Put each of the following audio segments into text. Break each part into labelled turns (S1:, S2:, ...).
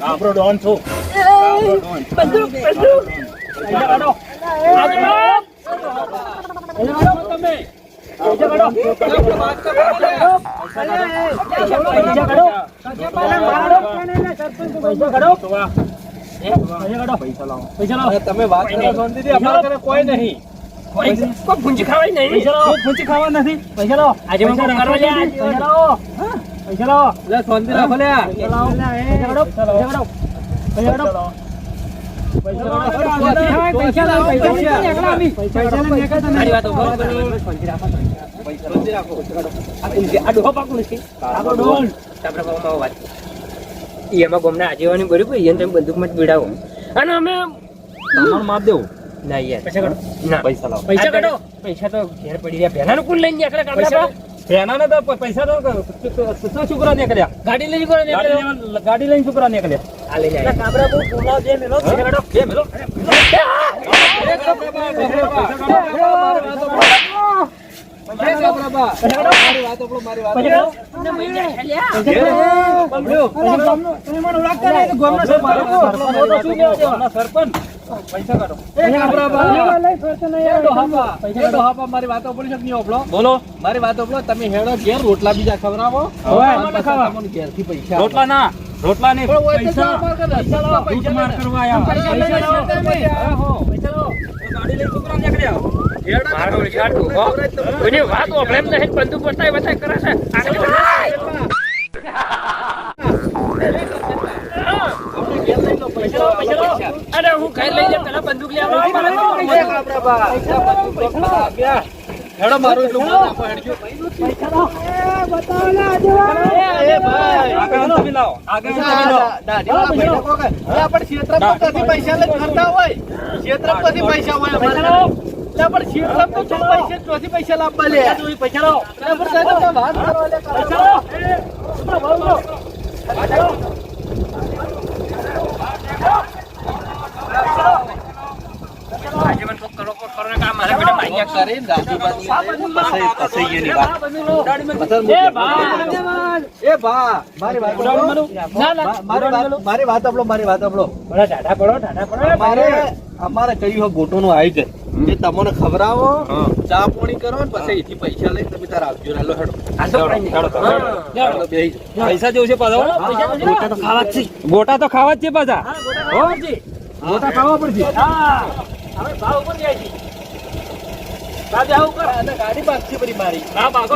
S1: આપણો ડોન છો તમે વાત કોઈ નહીં ભૂંજી ખાવાય નહીં ભૂંજી ખાવા નથી પૈસા લાવો આજે પૈસા લાવો શાંતિ રાખો લે
S2: એમાં ગમના આજીવાની બરી એને તમે બંદૂક માં પીડાવો અને અમે
S1: માપ દેવું
S2: ના યાર
S1: પૈસા લાવો
S2: પૈસા કાઢો પૈસા તો ઘેર પડી રહ્યા પહેલા કુલ લઈને નીકળ્યા કાપડા
S1: પેના ને તો પૈસા તો છોકરા નીકળ્યા
S2: ગાડી લઈને
S1: ગાડી લઈને છોકરા નીકળ્યા
S2: આ લઈને
S1: કાબરા બહુ બોલાવ દે મેલો બે મેલો બોલો મારી વાતો તમે હેડો ઘેર રોટલા બીજા ખવડાવો ઘેર થી પૈસા રોટલા ના રોટલા નહીં પૈસા ગાડી લઈ છોકરા નીકળ્યા વાત ઓફલાઈન નહીં બંદૂક બતાય કરે છે
S2: અરે હું ઘર લઈ જાય પેલા બંદૂક લેવા
S1: હેડો મારું એટલું પૈસા લાવવા લે અમારે કહ્યું ગોટો નું આવી જાય એ તમને ખવડાવો ચા પાણી કરો ને પછી એથી પૈસા લઈને તમે તાર આવજો હેલો પૈસા જેવું છે પાછા ગોટા તો ખાવા જ છે ગોટા તો ખાવા જ છે પાછા ગોટા ખાવા પડશે ભાવ ઉપર જાય છે ગાડી પાકશે બધી મારી ના પાકો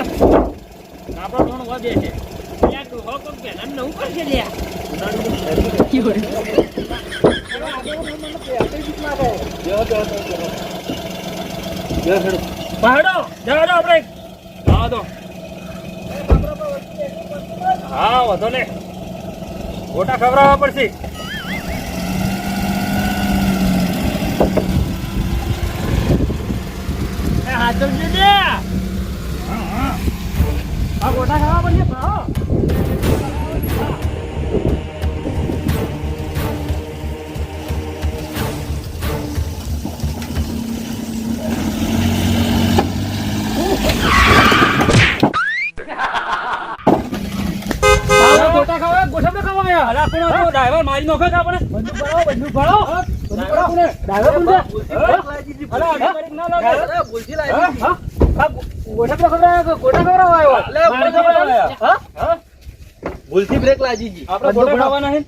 S1: આપણો ડોન વધે છે હા વધો ને ગોટા ખવડાવવા પડશે ગોટા ખાવા પડશે ડ્રાઈવર મારી નોખો છે આપણે બંદૂક ભરાવો ડ્રાઈવર ભૂલથી બ્રેક લાગી ગઈ આપણે ગોટા ખાવાના છે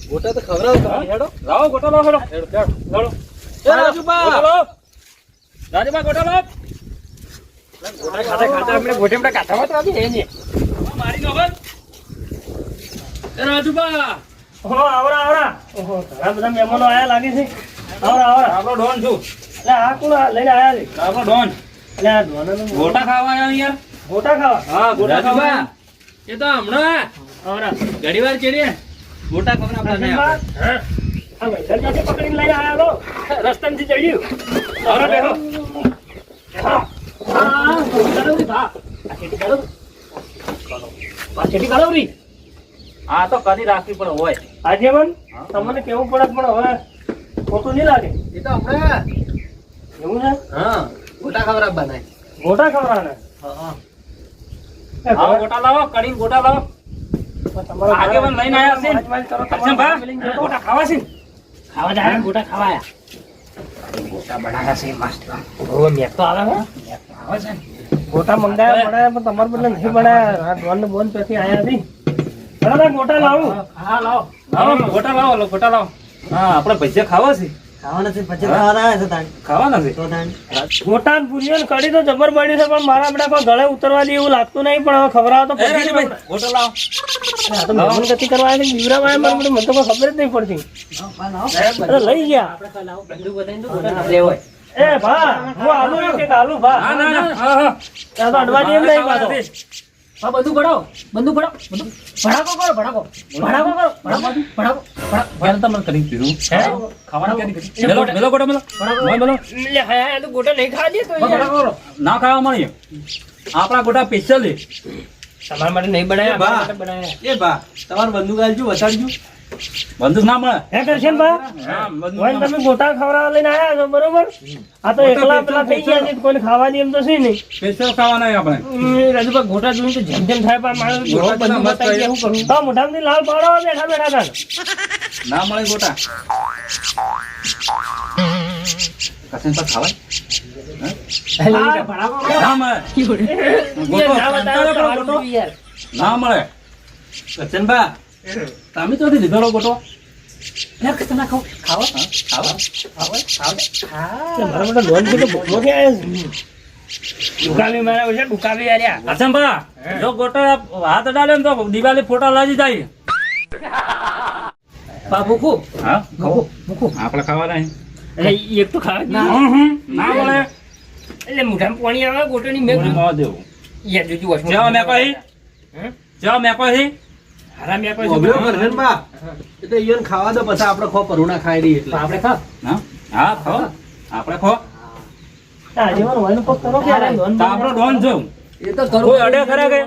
S1: ગોટા તો ખવડાવો હેડો લાવો ગોટા લાવો હેડો રાજુબા ગોટા લાવો ગોટા ખાતા આપણે ગોટે આપણે કાઢામાં તો આવી ને મારી નોખો રાજુબા ઓહો આવરા ઓહો ઘણા બધા મહેમાનો આયા લાગે છે આવરા આપણો ડોન છું એટલે આ કોણ લઈને આયા છે આપણો ડોન એટલે આ ડોન ગોટા ખાવા આયા યાર ગોટા ખાવા હા ગોટા ખાવા એ તો હમણાં આવરા ઘડીવાર ચડીએ ગોટા ખબર આપણે હા આ વૈસલ જાતે પકડીને લઈને આયા લો રસ્તામાંથી ચડ્યું આવરા બેહો હા ચડો ભા આ ચેટી કાઢો રી
S3: આ તો કદી રાખવી પડે હોય.
S1: આગેવાન તમને કેવું પડે પણ હવે ખોટું નહીં લાગે
S2: એ તો આપણે
S1: એવું છે
S2: હા ગોટા ખવડાવવાના
S1: ગોટા ખવડાવવાના એ
S3: આવો
S1: હવે
S3: ગોટા લાવો, કઢીને ગોટા લાવો.
S1: તમારો
S3: આગેવાન લઈને આયા છે.
S1: વાંચ કરો,
S3: અચ્છા,
S1: તમારો
S3: બા,
S1: family જોડો.
S3: ગોટા ખાવા છે ને?
S2: ખાવા જાય ગોટા ખાવાયા
S3: ગોટા બનાવ્યા છે મસ્ત.
S2: ઓ મેં તો આવે હો
S3: આવે છે ને?
S1: ગોટા મંગાયા બનાયા પણ તમારા બદલે નહીં બનાયા આ ડોન ને બોન પછી આયા નથી બરાબર ગોટા લાવું
S2: હા લાવો
S3: લાવો, ગોટા લાવો, ગોટા લાવો. હા, આપણે ભજીયા ખાવા છે.
S4: ખાવાના છે પછી ખાવાના છે તાણ
S3: ખાવાના છે.
S4: તો તાણ
S1: ગોટા ને પૂરીઓ ને કઢી તો જબર પડી છે પણ મારા બેટા કોઈ ગળે ઉતરવા દે એવું લાગતું નહીં પણ હવે ખવડાવો તો
S3: એ
S1: પછી જ
S3: રાજુભાઈ, ગોટા લાવો.
S1: આ તો મહેમાન ગતિ કરવા આવ્યા છે બીવરાવા આવ્યા મને તો કોઈ ખબર જ નહીં પડતી અરે લઈ ગયા
S2: આપણે લાવો બંદૂક બતાવીને તો ગોટા ના લેવાય
S1: એ ભા હું આલુ એક એક આલુ ભા
S3: હા, ના, ના, હા, હા.
S1: ત્યાં તો અડવા દે એમ નહીં પાછો
S2: હા બંદૂક ભરાવો ભડાકો કરો ભડાકો
S3: પહેલા તમને કરી દીધું. ખાવાનું ક્યારે કર્યું? મેલો, મેલો ગોટા, મેલો. હા, મેલો.
S2: લે હા તો ગોટા નહીં ખાવા દે તો યાર
S3: ના ખાવા મળીએ. આપણા ગોટા સ્પેશિયલ છે.
S2: તમારા માટે નહીં બનાયા
S4: બા.
S2: આપણા માટે બનાયા
S4: એ બા તમારું બંદૂક આલજો વસાડજો
S3: બંદૂક ના મળે.
S1: હે કરશન ભા
S3: હા, બંદૂક
S1: હોય
S3: ના
S1: તમે ગોટા ખવડાવવા લઈને આયા છો બરોબર આ તો એકલા પેલા થઈ ગયા છે કોઈને ખાવા દે એમ તો છે નહીં
S3: સ્પેશિયલ ખાવાના છે આપણે.
S1: રાજુભાઈ ગોટા જોઈને તો જેમ જેમ થાય પણ મારે
S3: ગોટા
S1: બંધુ
S3: મસ્ત
S1: બતાવી દે,
S3: હોય.
S1: શું કરું? હા, મોઢામાંથી લાલ પાડો બેઠા બેઠા હતા
S3: ના મળે ગોટા. કસમ પર ખાવાય? ના મળે. ગોટો
S1: ના બતાવો તો સારું
S3: ગોટો?
S1: યાર.
S3: ના મળે. કચનબા, તમે ચોથી લીધેલો ગોટો?
S2: તમે ખાઓ ખાવા
S1: મારા માટે લોન છે તો ભોગવો ક્યાં આવ્યો છે? દુકાને મારા છે દુકાને આર્યા
S3: કચનબા, જો ગોટો હાથ ડાલે ને તો દિવાળી ફોટા લાગી જાય.
S2: બાબુ
S3: હા, આપણે ખાવાના છે.
S1: એટલે એક તો ખાવા જ નહીં.
S3: ના મળે.
S1: એટલે મોઢામાં પાણી આવે ગોટોની મેં
S3: કોઈ ન દેવું.
S1: યાર જોજો વચમાં.
S3: જેવા મેં કહી,
S1: હે?
S3: જેવા મેં કહી.
S1: હારા મેં કોઈ
S4: ઓબળ્યો કરશન બા એ તો ઈયોને ખાવા દો પછી આપણે ખો પરુણા ખાઈ રહી એટલે
S2: આપણે ખા
S3: હા, હા, ખાઓ. આપણે ખો.
S1: જીવન હોય કોક કરો કે યાર લોન
S3: તો આપણો ડોન છું.
S2: એ તો કરું
S3: કોઈ અડે ખરા કે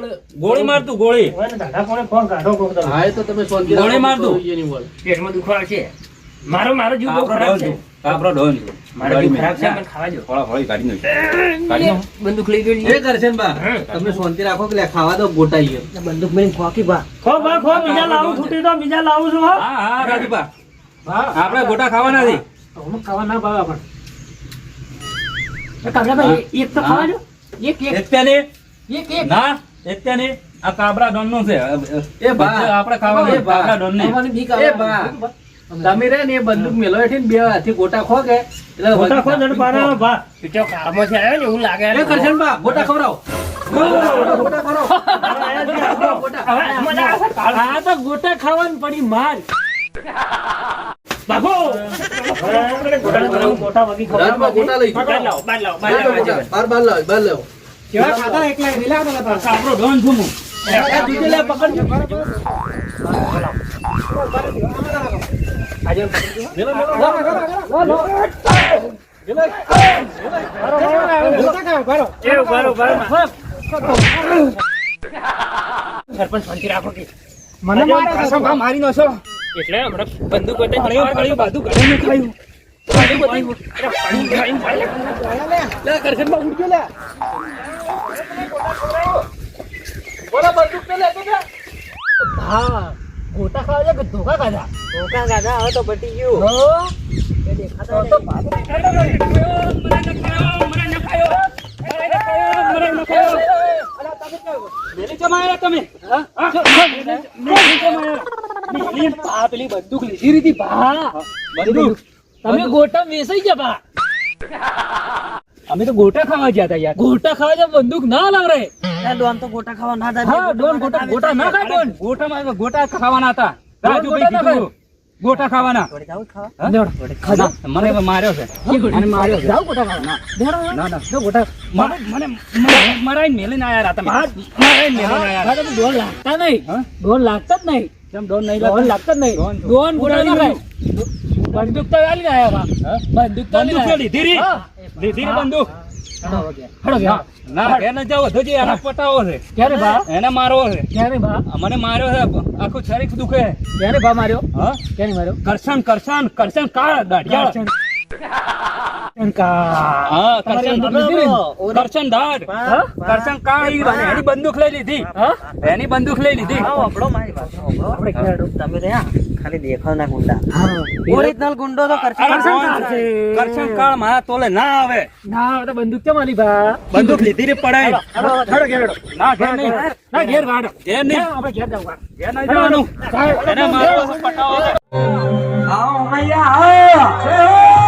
S3: ગોળી મારતું ગોળી.
S1: હોય ને દાદા કોને ફોન કાઢો કોક તમે.
S4: હા એ તો તમે શાંતિ
S3: ગોળી
S4: રાખો,
S3: માર દો.
S4: ઈયોની બોલ.
S1: પેટમાં દુખાવા છે મારો જીવ બહુ
S3: આપણો
S1: ખરાબ
S3: ડોન
S1: છે
S3: છું. આપણો ડોન છું.
S1: મારો જીવ ખરાબ છે પણ ખાવા જો
S3: થોડા થોડી કાઢી નાખી. કાઢી નાખો.
S1: બંદૂક લઈ ગઈ
S4: એ કરશન બા તમે શાંતિ રાખો કે લે ખાવા દો ગોટા ઈયો
S2: બંદૂક મેં ખોકી બા
S1: ખો બા ખો બીજા લાવું છૂટી તો બીજા લાવું છું હા
S3: હા, હા, રાજુભા. આપણે ગોટા ખાવાના છે.
S2: હું ખાવા ના ભાવે આપણ કાબરાભાઈ એક તો ખાવા જો એક એક
S3: એકત્યાની?
S2: એક એક
S3: ના, એકત્યાની. આ કાબરા ડોનનું છે.
S4: એ બા.
S3: આપણે ખાવાના છે, કાબરા ડોનની.
S2: અમારી બીક
S4: એ બા તમે રે ને એ બંદૂક મેલો હેઠી ને બે હાથી ગોટા ખો કે એટલે
S1: ગોટા ખો જડ પાડો ભા પીટો કામો છે આવ્યો ને એવું લાગે
S4: એ કરશન બા ગોટા ખવડાવો ગોટા ખવડાવો
S1: હવે મજા આવશે
S2: આ તો ગોટા ખાવાની પડી માર
S1: બાબો ગોટા વગી
S4: રાજમાં ગોટા લઈ
S1: બાર લાવો બાર લાવો બાર
S4: ગોટા,
S1: લાવો
S4: ગોટા. બાર બાર લાવ બાર લાવ
S2: કેવા ખાતા એકલા રીલા હતા
S3: આપણો ડોન છું હું.
S4: બીજે લે પકડજો
S1: એ ઉભારો સરપંચ શાંતિ રાખો કે
S2: મને મારે
S1: મારી નો છો એટલે હમણાં બંદૂક બતાવી બાજુ ઘરે મેં ખાયું પાણી ખાઈને
S4: લે કરશન બા ઉઠજો લે બોલા બંદૂક ને લે કે
S2: હા ગોટા ખાવા છે કે ધોકા ખાધા
S4: ધોકા ગાધા હવે તો બટી ગયું
S2: એ દેખાતા નહીં. આ પેલી બંદૂક લીધી રીતી ભા
S3: બંદૂક.
S2: તમે ગોટા વેસાઈ ગયા ભા અમે તો ગોટા ખાવા ગયા હતા યાર ગોટા ખાવા જાય બંદૂક ના લાગ રહે
S4: ડોન તો ગોટા ખાવા ના થાય
S2: હા ડોન ગોટા ગોટા ના ખાય ડોન
S3: ગોટામાં ગોટા ખાવાના હતા.
S2: ગોટા
S3: રાજુભાઈ
S2: ના
S3: કીધું. ગોટા ખાવાના.
S2: ખાવા ખાધા
S3: મને માર્યો છે.
S2: અને માર્યો જાવ ગોટા ખાવા
S3: ના, ના. ગોટા મરાઈને મેલીને આયા હતા તમે. મરાઈને મેલીને આયા.
S2: હા, તમે ડોન લાગતા નહીં
S3: હા?
S2: ડોન લાગતા જ નહીં
S3: કેમ ડોન નહીં
S2: ડોન
S3: લાગતા?
S2: લાગતા જ નહીં
S3: ડોન છો.
S2: ડોન ગોટા ના ખાય બંદૂક તો આલી ગયા બા
S3: હા?
S2: બંદૂક તો
S3: બંદૂક તો લીધી રી.
S2: હા.
S3: લીધી રી બંદૂક.
S2: હળો ગયા
S3: ના ઘેર ન જાવ તો જે એને પટાવો છે
S2: ક્યારે ભા
S3: એને મારવો છે
S2: ક્યારે ભા
S3: મને માર્યો છે આખું શરીર દુખે
S2: ક્યારે ભા માર્યો
S3: હા
S2: ક્યારે માર્યો
S3: કરશન કાળ દાઢિયા હા કરશન દાઢ કરશન કાળ એની બંદૂક લઈ લીધી એની બંદૂક લઈ લીધી
S1: આપણે ખેડો તમે તો ખાલી દેખાવના ગુંડા ઓરિજિનલ ગુંડો તો
S3: કરશન કાળ મારા તોલે ના આવે
S2: ના હવે તો બંદૂક કેમ આલી ભા
S3: બંદૂક લીધી રે પડાય ના ઘેર નહીં
S2: ના ઘેર વાડો
S3: ઘેર નહીં
S2: આપણે ઘેર જાવ
S3: ઘેર નહીં જવાનું એને મારવો છે, પટાવો છે.
S1: આવો મૈયા આવો